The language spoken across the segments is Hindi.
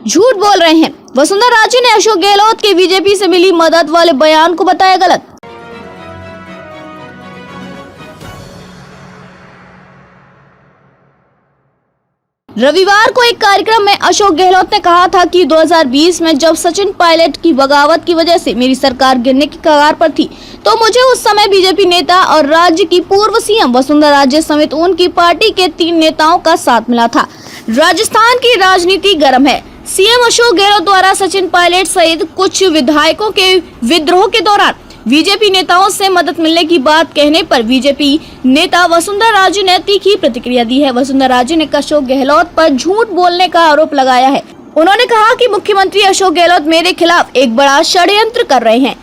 झूठ बोल रहे हैं। वसुंधरा राजे ने अशोक गहलोत के बीजेपी से मिली मदद वाले बयान को बताया गलत। रविवार को एक कार्यक्रम में अशोक गहलोत ने कहा था कि 2020 में जब सचिन पायलट की बगावत की वजह से मेरी सरकार गिरने की कगार पर थी, तो मुझे उस समय बीजेपी नेता और राज्य की पूर्व सीएम वसुंधरा राजे समेत उनकी पार्टी के 3 नेताओं का साथ मिला था। राजस्थान की राजनीति गर्म है। सीएम अशोक गहलोत द्वारा सचिन पायलट सहित कुछ विधायकों के विद्रोह के दौरान बीजेपी नेताओं से मदद मिलने की बात कहने पर बीजेपी नेता वसुंधरा राजे ने तीखी प्रतिक्रिया दी है। वसुंधरा राजे ने अशोक गहलोत पर झूठ बोलने का आरोप लगाया है। उन्होंने कहा कि मुख्यमंत्री अशोक गहलोत मेरे खिलाफ एक बड़ा षड्यंत्र कर रहे हैं।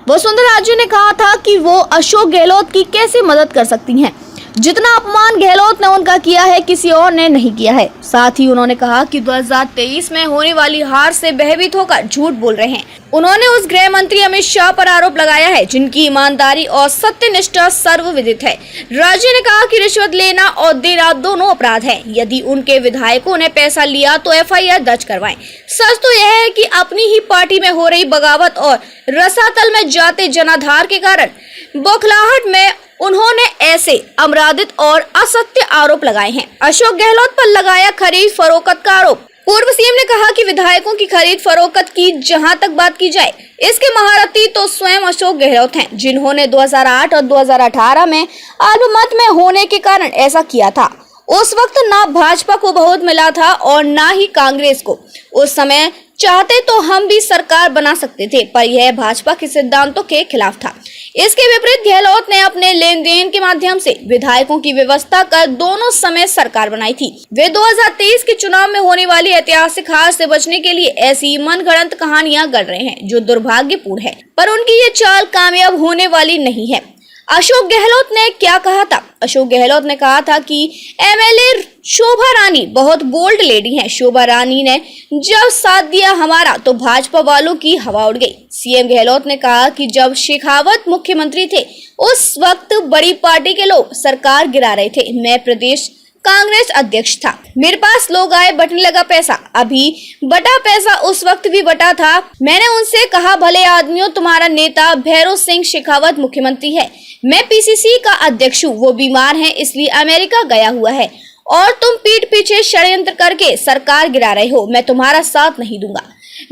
वसुंधरा राजे ने कहा था कि वो अशोक गहलोत की कैसे मदद कर सकती हैं, जितना अपमान गहलोत ने उनका किया है किसी और ने नहीं किया है। साथ ही उन्होंने कहा कि 2023 में होने वाली हार से भयभीत होकर झूठ बोल रहे हैं। उन्होंने उस गृह मंत्री अमित शाह पर आरोप लगाया है, जिनकी ईमानदारी और सत्यनिष्ठा सर्वविदित है। राज्य ने कहा कि रिश्वत लेना और देना दोनों अपराध है। यदि उनके विधायकों ने पैसा लिया तो FIR दर्ज करवाएं। सच तो यह है कि अपनी ही पार्टी में हो रही बगावत और रसातल में जाते जनाधार के कारण बौखलाहट में उन्होंने ऐसे अपराधित और असत्य आरोप लगाए हैं। अशोक गहलोत पर लगाया खरीद फरोख्त का आरोप। पूर्व सीएम ने कहा कि विधायकों की खरीद फरोख्त की जहां तक बात की जाए, इसके महारथी तो स्वयं अशोक गहलोत हैं, जिन्होंने 2008 और 2018 में अल्पमत में होने के कारण ऐसा किया था। उस वक्त ना भाजपा को बहुत मिला था और ना ही कांग्रेस को। उस समय चाहते तो हम भी सरकार बना सकते थे, पर यह भाजपा के सिद्धांतों के खिलाफ था। इसके विपरीत गहलोत ने अपने लेन देन के माध्यम से विधायकों की व्यवस्था कर दोनों समय सरकार बनाई थी। वे 2023 के चुनाव में होने वाली ऐतिहासिक हार से बचने के लिए ऐसी मनगढ़ंत कहानियां गढ़ रहे हैं, जो दुर्भाग्यपूर्ण है, पर उनकी ये चाल कामयाब होने वाली नहीं है। अशोक गहलोत ने क्या कहा था? अशोक गहलोत ने कहा था कि MLA शोभा रानी बहुत बोल्ड लेडी हैं। शोभा रानी ने जब साथ दिया हमारा तो भाजपा वालों की हवा उड़ गई। सीएम गहलोत ने कहा कि जब शेखावत मुख्यमंत्री थे, उस वक्त बड़ी पार्टी के लोग सरकार गिरा रहे थे। मैं प्रदेश कांग्रेस अध्यक्ष था, मेरे पास लोग आए, बटने लगा पैसा। अभी बटा पैसा, उस वक्त भी बटा था। मैंने उनसे कहा, भले आदमियों, तुम्हारा नेता भैरव सिंह शेखावत मुख्यमंत्री है, मैं PCC का अध्यक्ष हूँ, वो बीमार है इसलिए अमेरिका गया हुआ है और तुम पीठ पीछे षड्यंत्र करके सरकार गिरा रहे हो, मैं तुम्हारा साथ नहीं दूंगा।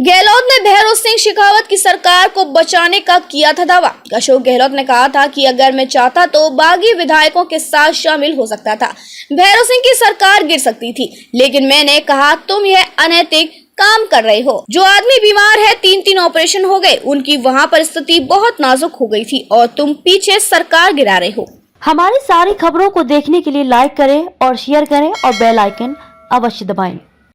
गहलोत ने भैरव सिंह शेखावत की सरकार को बचाने का किया था दावा। अशोक गहलोत ने कहा था कि अगर मैं चाहता तो बागी विधायकों के साथ शामिल हो सकता था, भैरव सिंह की सरकार गिर सकती थी, लेकिन मैंने कहा तुम यह अनैतिक काम कर रहे हो। जो आदमी बीमार है, 3 ऑपरेशन हो गए, उनकी वहाँ पर स्थिति बहुत नाजुक हो गई थी और तुम पीछे सरकार गिरा रहे हो। हमारी सारी खबरों को देखने के लिए लाइक करें और शेयर करें और बेल आइकन अवश्य दबाएं।